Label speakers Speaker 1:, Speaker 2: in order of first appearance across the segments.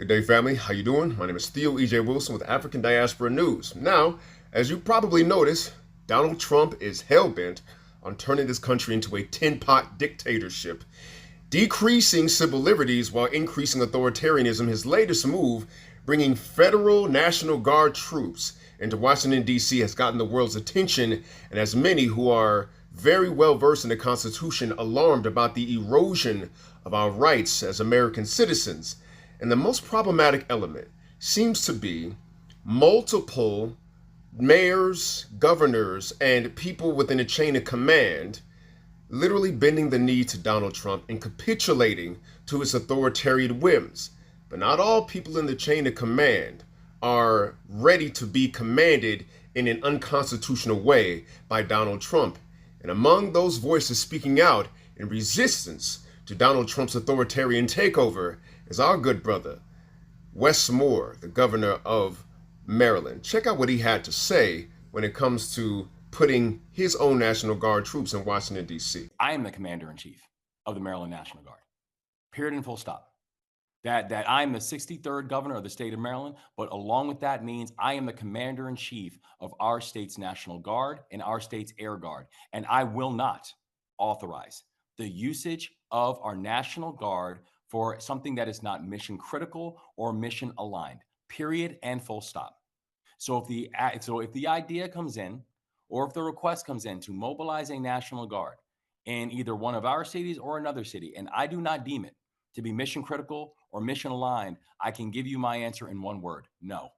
Speaker 1: Good day, family. How you doing? My name is Theo E.J. Wilson with African Diaspora News. Now, as you probably noticed, Donald Trump is hell-bent on turning this country into a tin-pot dictatorship, decreasing civil liberties while increasing authoritarianism. His latest move, bringing federal National Guard troops into Washington, D.C., has gotten the world's attention, and as many who are very well versed in the Constitution alarmed about the erosion of our rights as American citizens. And the most problematic element seems to be multiple mayors, governors, and people within a chain of command literally bending the knee to Donald Trump and capitulating to his authoritarian whims. But not all people in the chain of command are ready to be commanded in an unconstitutional way by Donald Trump. And among those voices speaking out in resistance to Donald Trump's authoritarian takeover is our good brother, Wes Moore, the governor of Maryland. Check out what he had to say when it comes to putting his own National Guard troops in Washington, D.C.
Speaker 2: I am the commander-in-chief of the Maryland National Guard, period and full stop. That I'm the 63rd governor of the state of Maryland, but along with that means I am the commander-in-chief of our state's National Guard and our state's Air Guard, and I will not authorize the usage of our National Guard for something that is not mission critical or mission aligned, period and full stop. So if the idea comes in, or if the request comes in to mobilize a National Guard in either one of our cities or another city, and I do not deem it to be mission critical or mission aligned, I can give you my answer in one word: no.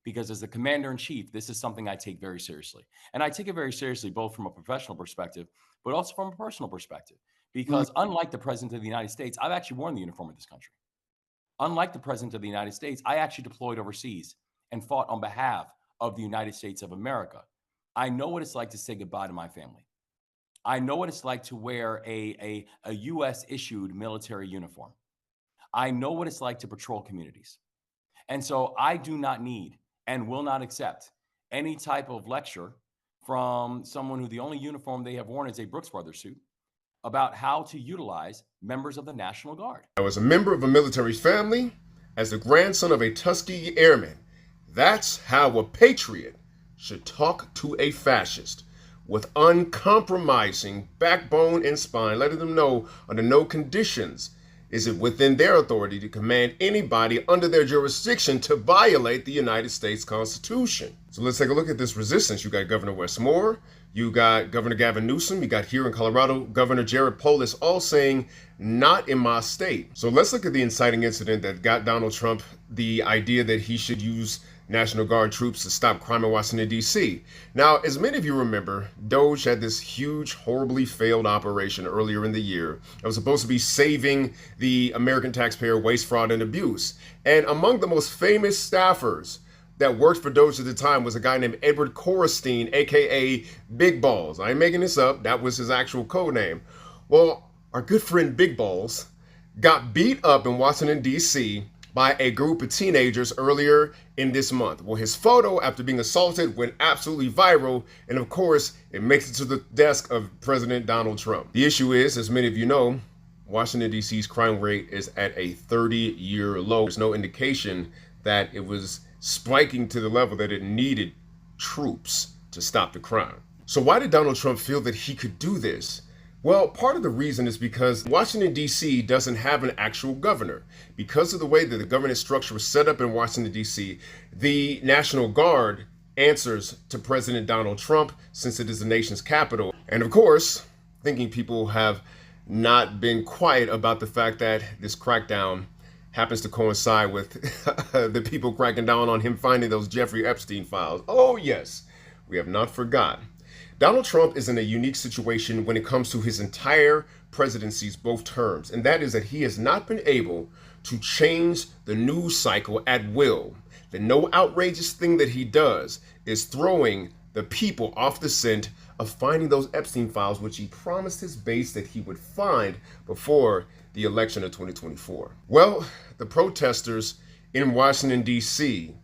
Speaker 2: Because as the commander in chief, this is something I take very seriously. And I take it very seriously, both from a professional perspective, but also from a personal perspective. Because unlike the president of the United States, I've actually worn the uniform of this country. Unlike the president of the United States, I actually deployed overseas and fought on behalf of the United States of America. I know what it's like to say goodbye to my family. I know what it's like to wear a U.S. issued military uniform. I know what it's like to patrol communities. And so I do not need and will not accept any type of lecture from someone who the only uniform they have worn is a Brooks Brothers suit about how to utilize members of the National Guard.
Speaker 1: I was a member of a military family, as the grandson of a Tuskegee airman. That's how a patriot should talk to a fascist, with uncompromising backbone and spine, letting them know under no conditions is it within their authority to command anybody under their jurisdiction to violate the United States Constitution. So let's take a look at this resistance. You got Governor Wes Moore, you got Governor Gavin Newsom, you got here in Colorado, Governor Jared Polis, all saying, not in my state. So let's look at the inciting incident that got Donald Trump the idea that he should use National Guard troops to stop crime in Washington, D.C. Now, as many of you remember, DOJ had this huge, horribly failed operation earlier in the year that was supposed to be saving the American taxpayer waste, fraud, and abuse. And among the most famous staffers that worked for DOJ at the time was a guy named Edward Korestein, aka Big Balls. I ain't making this up. That was his actual code name. Well, our good friend Big Balls got beat up in Washington, D.C. by a group of teenagers earlier in this month. Well, his photo after being assaulted went absolutely viral, and of course, it makes it to the desk of President Donald Trump. The issue is, as many of you know, Washington, D.C.'s crime rate is at a 30-year low. There's no indication that it was spiking to the level that it needed troops to stop the crime. So why did Donald Trump feel that he could do this? Well, part of the reason is because Washington, D.C. doesn't have an actual governor. Because of the way that the governance structure was set up in Washington, D.C., the National Guard answers to President Donald Trump since it is the nation's capital. And of course, thinking people have not been quiet about the fact that this crackdown happens to coincide with the people cracking down on him finding those Jeffrey Epstein files. Oh yes, we have not forgotten. Donald Trump is in a unique situation when it comes to his entire presidency's both terms, and that is that he has not been able to change the news cycle at will. The no outrageous thing that he does is throwing the people off the scent of finding those Epstein files, which he promised his base that he would find before the election of 2024. Well, the protesters in Washington, D.C.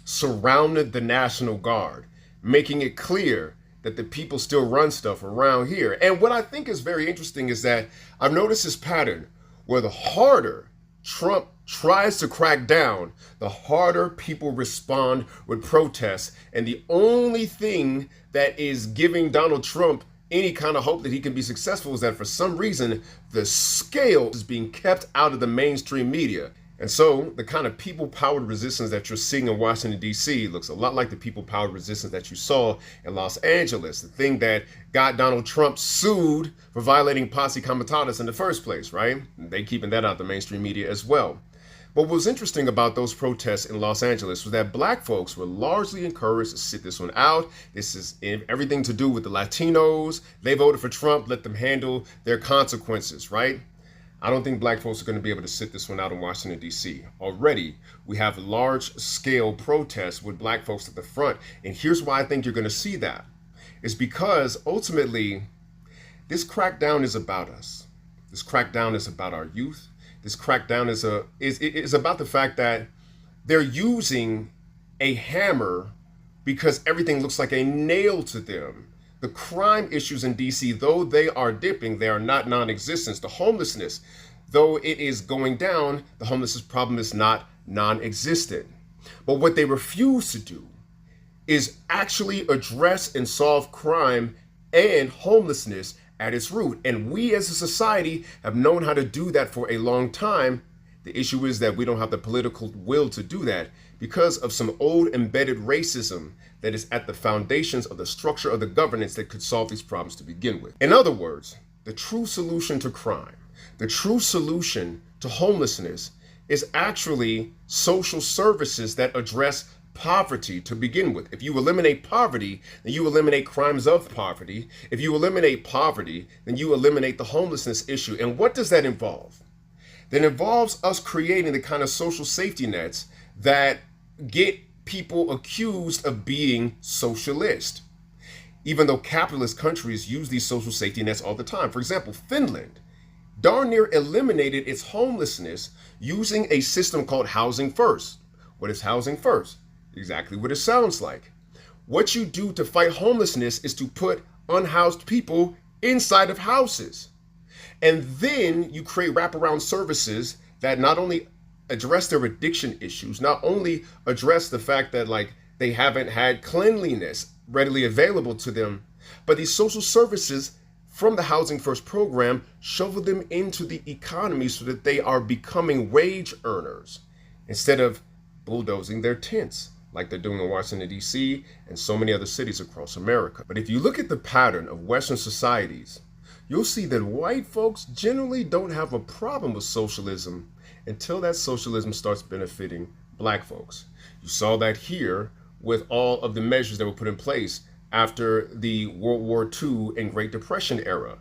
Speaker 1: surrounded the National Guard, making it clear that the people still run stuff around here. And what I think is very interesting is that I've noticed this pattern where the harder Trump tries to crack down, the harder people respond with protests. And the only thing that is giving Donald Trump any kind of hope that he can be successful is that for some reason, the scale is being kept out of the mainstream media. And so the kind of people-powered resistance that you're seeing in Washington, D.C. looks a lot like the people-powered resistance that you saw in Los Angeles, the thing that got Donald Trump sued for violating posse comitatus in the first place, right? They keeping that out of the mainstream media as well. But what was interesting about those protests in Los Angeles was that black folks were largely encouraged to sit this one out. This is everything to do with the Latinos. They voted for Trump, let them handle their consequences, right? I don't think black folks are going to be able to sit this one out in Washington, D.C. Already, we have large-scale protests with black folks at the front. And here's why I think you're going to see that. It's because, ultimately, this crackdown is about us. This crackdown is about our youth. This crackdown is about the fact that they're using a hammer because everything looks like a nail to them. The crime issues in DC, though they are dipping, they are not non-existent. The homelessness, though it is going down, the homelessness problem is not non-existent. But what they refuse to do is actually address and solve crime and homelessness at its root. And we as a society have known how to do that for a long time. The issue is that we don't have the political will to do that because of some old embedded racism that is at the foundations of the structure of the governance that could solve these problems to begin with. In other words, the true solution to crime, the true solution to homelessness is actually social services that address poverty to begin with. If you eliminate poverty, then you eliminate crimes of poverty. If you eliminate poverty, then you eliminate the homelessness issue. And what does that involve? That involves us creating the kind of social safety nets that get people accused of being socialist, even though capitalist countries use these social safety nets all the time. For example, Finland darn near eliminated its homelessness using a system called Housing First. What is Housing First? Exactly what it sounds like. What you do to fight homelessness is to put unhoused people inside of houses. And then you create wraparound services that not only address their addiction issues, not only address the fact that they haven't had cleanliness readily available to them, but these social services from the Housing First program shovel them into the economy so that they are becoming wage earners instead of bulldozing their tents like they're doing in Washington, D.C. and so many other cities across America. But if you look at the pattern of Western societies, you'll see that white folks generally don't have a problem with socialism until that socialism starts benefiting black folks. You saw that here with all of the measures that were put in place after the World War II and Great Depression era.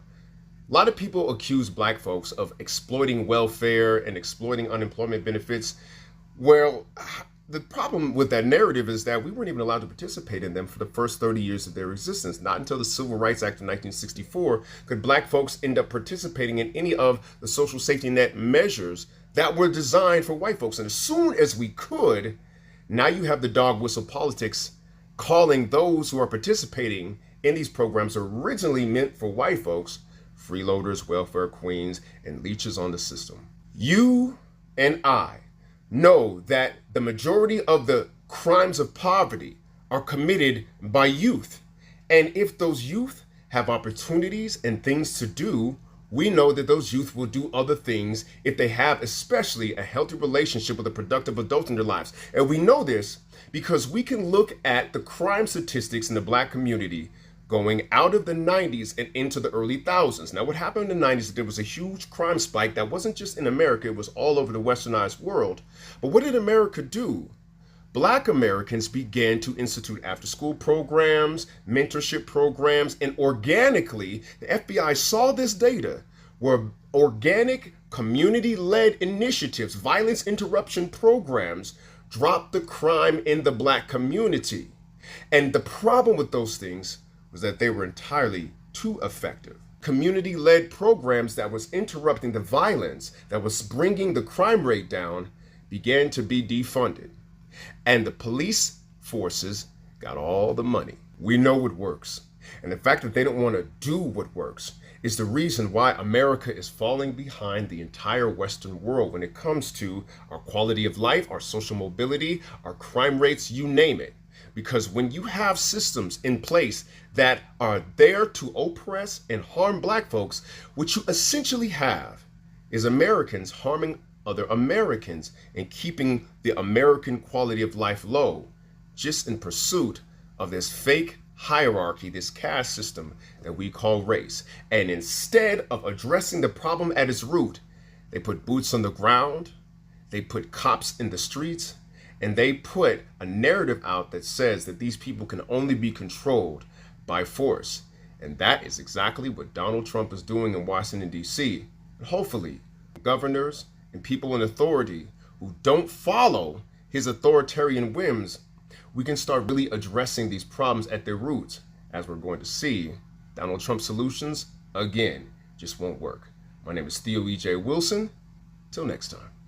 Speaker 1: A lot of people accuse black folks of exploiting welfare and exploiting unemployment benefits. Well, the problem with that narrative is that we weren't even allowed to participate in them for the first 30 years of their existence. Not until the Civil Rights Act of 1964 could black folks end up participating in any of the social safety net measures that were designed for white folks. And as soon as we could, now you have the dog whistle politics calling those who are participating in these programs originally meant for white folks, freeloaders, welfare queens, and leeches on the system. You and I know that the majority of the crimes of poverty are committed by youth. And if those youth have opportunities and things to do, we know that those youth will do other things if they have especially a healthy relationship with a productive adult in their lives. And we know this because we can look at the crime statistics in the black community going out of the 90s and into the early thousands. Now, what happened in the 90s, there was a huge crime spike that wasn't just in America, it was all over the westernized world. But what did America do? Black Americans began to institute after-school programs, mentorship programs, and organically, the FBI saw this data where organic, community-led initiatives, violence interruption programs, dropped the crime in the black community. And the problem with those things was that they were entirely too effective. Community-led programs that was interrupting the violence, that was bringing the crime rate down, began to be defunded. And the police forces got all the money. We know it works. And the fact that they don't want to do what works is the reason why America is falling behind the entire Western world when it comes to our quality of life, our social mobility, our crime rates, you name it. Because when you have systems in place that are there to oppress and harm black folks, what you essentially have is Americans harming other Americans and keeping the American quality of life low, just in pursuit of this fake hierarchy, this caste system that we call race. And instead of addressing the problem at its root, they put boots on the ground, they put cops in the streets, and they put a narrative out that says that these people can only be controlled by force. And that is exactly what Donald Trump is doing in Washington, D.C. And hopefully, governors and people in authority who don't follow his authoritarian whims, we can start really addressing these problems at their roots. As we're going to see, Donald Trump's solutions, again, just won't work. My name is Theo E.J. Wilson. Till next time.